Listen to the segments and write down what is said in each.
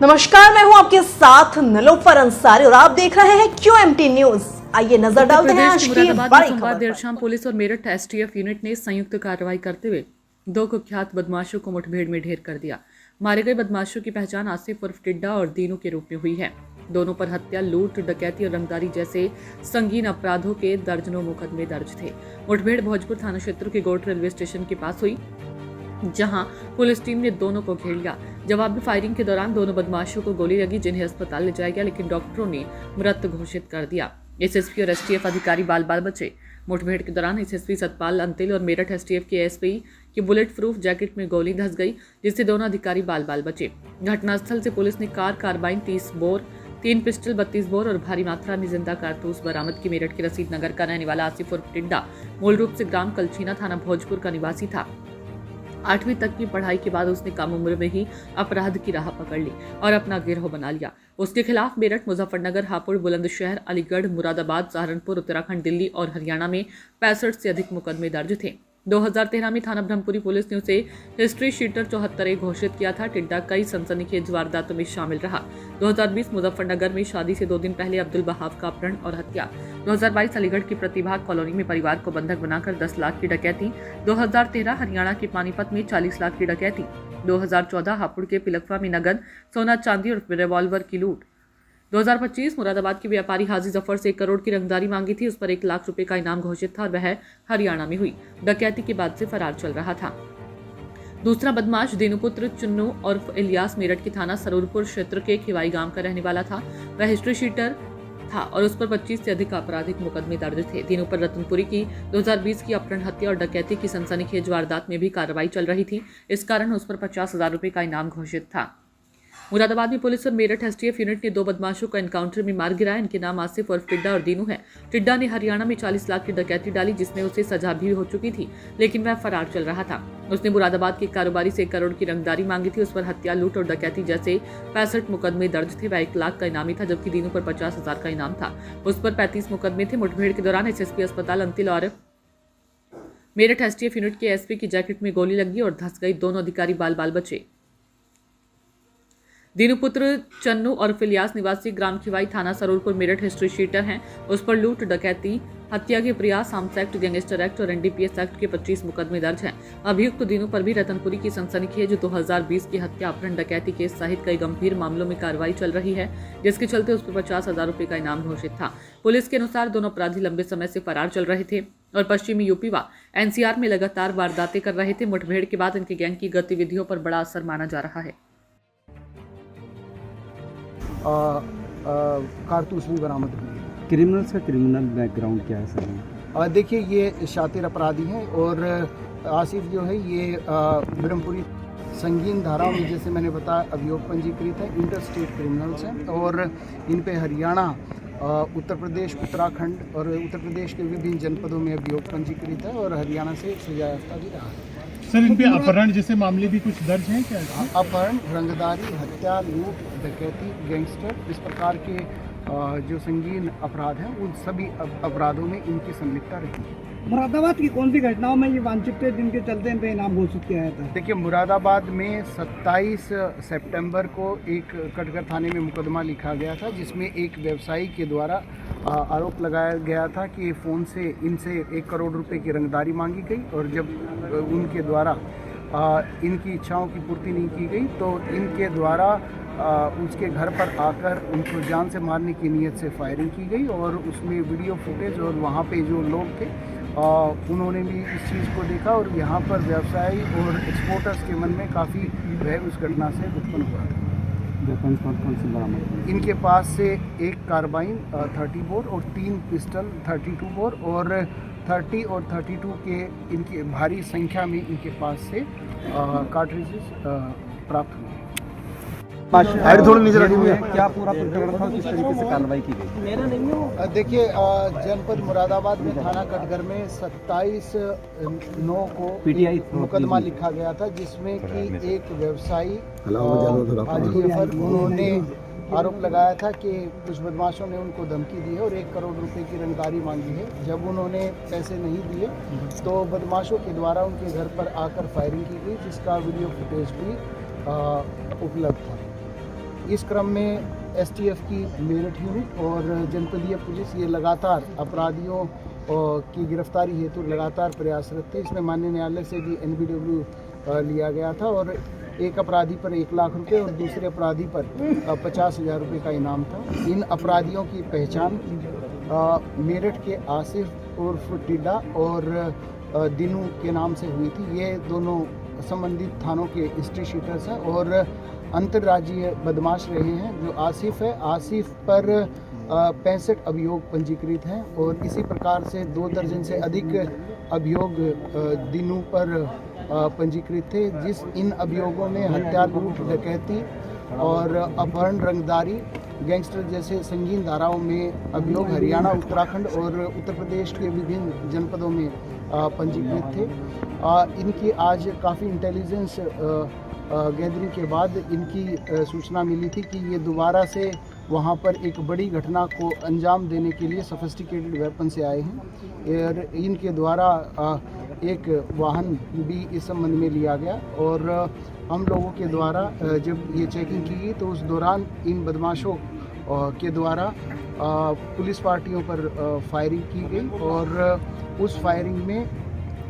नमस्कार, मैं हूं आपके साथ निलोफर अंसारी और आप देख रहे हैं QMT न्यूज। आइए नजर डालते हैं आज की मुरादाबाद में बड़ी सोमवार खबर देर पर। शाम पुलिस और मेरठ एसटीएफ यूनिट ने संयुक्त कार्रवाई करते हुए दो कुख्यात बदमाशों को मुठभेड़ में ढेर कर दिया। मारे गए बदमाशों की पहचान आसिफ उर्फ टिड्डा और दीनू के रूप में हुई है। दोनों पर हत्या, लूट, डकैती और रंगदारी जैसे संगीन अपराधों के दर्जनों मुकदमे दर्ज थे। मुठभेड़ भोजपुर थाना क्षेत्र के गोट रेलवे स्टेशन के पास हुई, जहां पुलिस टीम ने दोनों को घेर लिया। जवाबी फायरिंग के दौरान दोनों बदमाशों को गोली लगी, जिन्हें अस्पताल ले जाया गया, लेकिन डॉक्टरों ने मृत घोषित कर दिया। एसएसपी और एसटीएफ अधिकारी बाल बाल बचे। मुठभेड़ के दौरान एसएसपी सतपाल अंतिल और मेरठ एसटीएफ के एसपी की बुलेट प्रूफ जैकेट में गोली धंस गई, जिससे दोनों अधिकारी बाल बाल बचे। घटनास्थल से पुलिस ने कारबाइन 30 बोर, 3 पिस्टल 32 बोर और भारी मात्रा में जिंदा कारतूस बरामद की। मेरठ के रसीद नगर का रहने वाला आसिफ उर्फ टिड्डा मूल रूप से ग्राम कलछीना थाना भोजपुर का निवासी था। 8वीं तक की पढ़ाई के बाद उसने कम उम्र में ही अपराध की राह पकड़ ली और अपना गिरोह बना लिया। उसके खिलाफ मेरठ, मुजफ्फरनगर, हापुड़, बुलंदशहर, अलीगढ़, मुरादाबाद, सहारनपुर, उत्तराखंड, दिल्ली और हरियाणा में 65 से अधिक मुकदमे दर्ज थे। 2013 में थाना ब्रह्मपुरी पुलिस ने उसे हिस्ट्री शीटर 74 घोषित किया था। टिड्डा कई सनसनीखेज वारदातों में शामिल रहा। 2020 मुजफ्फरनगर में शादी से 2 दिन पहले अब्दुल बहाव का अपहरण और हत्या। 2022 अलीगढ़ की प्रतिभा कॉलोनी में परिवार को बंधक बनाकर 10 लाख की डकैती। 2013 हरियाणा के पानीपत में 40 लाख की डकैती। 2014 हापुड़ के पिलखवा में नगद सोना चांदी और रिवॉल्वर की लूट। 2025 मुरादाबाद के व्यापारी हाजी जफर से 1 करोड़ की रंगदारी मांगी थी। उस पर 1 लाख रुपए का इनाम घोषित था और वह हरियाणा में हुई डकैती के बाद से फरार चल रहा था। दूसरा बदमाश दीनूपुत्र चुन्नू और इलियास मेरठ के थाना सरूरपुर क्षेत्र के खिवाई गांव का रहने वाला था। वह हिस्ट्री शीटर था और उस पर 25 से अधिक आपराधिक मुकदमे दर्ज थे। दीनू पर रतनपुरी की 2020 की अपहरण, हत्या और डकैती की सनसनीखेज वारदात में भी कार्रवाई चल रही थी। इस कारण उस पर 50,000 रुपए का इनाम घोषित था। मुरादाबाद में पुलिस और मेरठ एसटीएफ यूनिट ने 2 बदमाशों को एनकाउंटर में मार गिराया। इनके नाम आसिफ उर्फ टिड्डा और दीनू है। टिड्डा ने हरियाणा में 40 लाख की डकैती डाली, जिसमें उसे सजा भी हो चुकी थी, लेकिन वह फरार चल रहा था। उसने मुरादाबाद के कारोबारी से 1 करोड़ की रंगदारी मांगी थी। उस पर हत्या, लूट और डकैती जैसे 65 मुकदमे दर्ज थे। वह 1 लाख का इनामी था, जबकि दीनू पर 50,000 का इनाम था। उस पर 35 मुकदमे थे। मुठभेड़ के दौरान एसएसपी अस्पताल अंतिल और मेरठ एसटीएफ यूनिट के एसपी की जैकेट में गोली लगी और धंस गई। दोनों अधिकारी बाल बाल बचे। दीनूपुत्र चन्नू और इलियास निवासी ग्राम खिवाई, थाना सरूरपुर, मेरठ हिस्ट्री शीटर हैं। उस पर लूट, डकैती, हत्या के प्रयास, आर्म्स एक्ट, गैंगस्टर एक्ट और एनडीपीएस एक्ट के 25 मुकदमे दर्ज हैं। अभियुक्त दीनू पर भी रतनपुरी की सनसनीखेज 2020 की हत्या, अपहरण, डकैती केस सहित कई गंभीर मामलों में कार्रवाई चल रही है, जिसके चलते उस पर 50,000 रुपए का इनाम घोषित था। पुलिस के अनुसार दोनों अपराधी लंबे समय से फरार चल रहे थे और पश्चिमी यूपी व एनसीआर में लगातार वारदातें कर रहे थे। मुठभेड़ के बाद इनके गैंग की गतिविधियों पर बड़ा असर माना जा रहा है। कारतूस भी बरामद हुई है। क्रिमिनल्स का क्रिमिनल बैकग्राउंड क्या है सर? देखिए, ये शातिर अपराधी हैं और आसिफ जो है ये ब्रह्मपुरी संगीन धाराओं में, जैसे मैंने बताया, अभियोग पंजीकृत है। इंटर स्टेट क्रिमिनल्स हैं और इन पे हरियाणा, उत्तर प्रदेश, उत्तराखंड और उत्तर प्रदेश के विभिन्न जनपदों में अभियोग पंजीकृत है और हरियाणा से सजा याफ्ता भी रहा है। सर, इन पे अपहरण जैसे मामले भी कुछ दर्ज हैं क्या? अपहरण, रंगदारी, हत्या, लूट, डकैती, गैंगस्टर, इस प्रकार के जो संगीन अपराध हैं, उन सभी अपराधों में इनकी संलिप्तता रही है। मुरादाबाद की कौन सी घटनाओं में ये वांछित जिनके चलते इन पे इनाम घोषित किया गया था? देखिए, मुरादाबाद में 27 सितंबर को एक कटघर थाने में मुकदमा लिखा गया था, जिसमें एक व्यवसायी के द्वारा आरोप लगाया गया था कि फ़ोन से इनसे 1 करोड़ रुपए की रंगदारी मांगी गई और जब उनके द्वारा इनकी इच्छाओं की पूर्ति नहीं की गई तो इनके द्वारा उसके घर पर आकर उनको जान से मारने की नीयत से फायरिंग की गई और उसमें वीडियो फुटेज और वहाँ पे जो लोग थे उन्होंने भी इस चीज़ को देखा और यहाँ पर व्यवसायी और एक्सपोर्टर्स के मन में काफ़ी भय उस घटना से उत्पन्न हुआ था। कौन से बरामद? इनके पास से 1 कारबाइन 30 बोर और 3 पिस्टल 32 बोर और 30 और 32 के इनकी भारी संख्या में इनके पास से कार्ट्रिजेस प्राप्त हुए। थोड़ी नीचे रखी हुई है। क्या पूरा प्रकरण था, किस तरीके से कार्रवाई की गई? देखिए, जनपद मुरादाबाद में थाना कटघर में 27/9 को मुकदमा लिखा गया था, जिसमें कि एक व्यवसायी हाजी जफर, उन्होंने आरोप लगाया था कि कुछ बदमाशों ने उनको धमकी दी है और 1 करोड़ रुपए की रंगदारी मांगी है। जब उन्होंने पैसे नहीं दिए तो बदमाशों के द्वारा उनके घर पर आकर फायरिंग की गई, जिसका वीडियो फुटेज भी उपलब्ध था। इस क्रम में एसटीएफ की मेरठ यूनिट और जनपदीय पुलिस ये लगातार अपराधियों की गिरफ्तारी हेतु लगातार प्रयासरत थे। इसमें माननीय न्यायालय से भी एनबीडब्ल्यू लिया गया था और एक अपराधी पर 1 लाख रुपए और दूसरे अपराधी पर 50,000 रुपये का इनाम था। इन अपराधियों की पहचान मेरठ के आसिफ उर्फ टिड्डा और दिनू के नाम से हुई थी। ये दोनों संबंधित थानों के हिस्ट्री शीटर्स हैं और अंतर्राज्यीय बदमाश रहे हैं। जो आसिफ है, आसिफ पर 65 अभियोग पंजीकृत हैं और इसी प्रकार से 2 दर्जन से अधिक अभियोग दिनू पर पंजीकृत थे। इन अभियोगों में हत्या, लूट, डकैती और अपहरण, रंगदारी, गैंगस्टर जैसे संगीन धाराओं में अभियोग हरियाणा, उत्तराखंड और उत्तर प्रदेश के विभिन्न जनपदों में पंजीकृत थे। इनकी आज काफ़ी इंटेलिजेंस गैदरिंग के बाद इनकी सूचना मिली थी कि ये दोबारा से वहाँ पर एक बड़ी घटना को अंजाम देने के लिए सोफिस्टिकेटेड वेपन से आए हैं और इनके द्वारा एक वाहन भी इस संबंध में लिया गया और हम लोगों के द्वारा जब ये चेकिंग की गई तो उस दौरान इन बदमाशों के द्वारा पुलिस पार्टियों पर फायरिंग की गई और उस फायरिंग में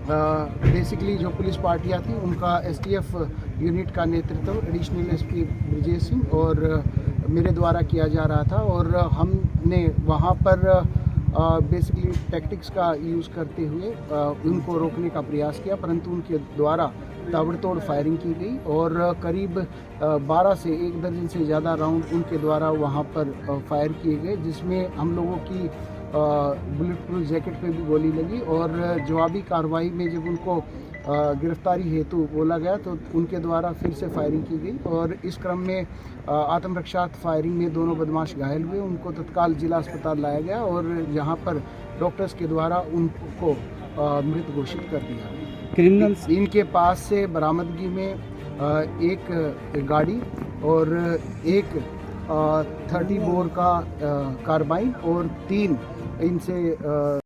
बेसिकली जो पुलिस पार्टियां थी उनका एसटीएफ यूनिट का नेतृत्व एडिशनल एसपी ब्रजेश सिंह और मेरे द्वारा किया जा रहा था और हमने वहां पर बेसिकली टैक्टिक्स का यूज़ करते हुए उनको रोकने का प्रयास किया, परंतु उनके द्वारा ताबड़तोड़ फायरिंग की गई और करीब 12 से 1 दर्जन से ज़्यादा राउंड उनके द्वारा वहां पर फायर किए गए, जिसमें हम लोगों की बुलेट प्रूफ जैकेट पे भी गोली लगी और जवाबी कार्रवाई में जब उनको गिरफ्तारी हेतु बोला गया तो उनके द्वारा फिर से फायरिंग की गई और इस क्रम में आत्मरक्षात्मक फायरिंग में दोनों बदमाश घायल हुए। उनको तत्काल जिला अस्पताल लाया गया और जहां पर डॉक्टर्स के द्वारा उनको मृत घोषित कर दिया। क्रिमिनल्स इनके पास से बरामदगी में एक गाड़ी और एक 30 बोर का कार्बाइन और 3 इनसे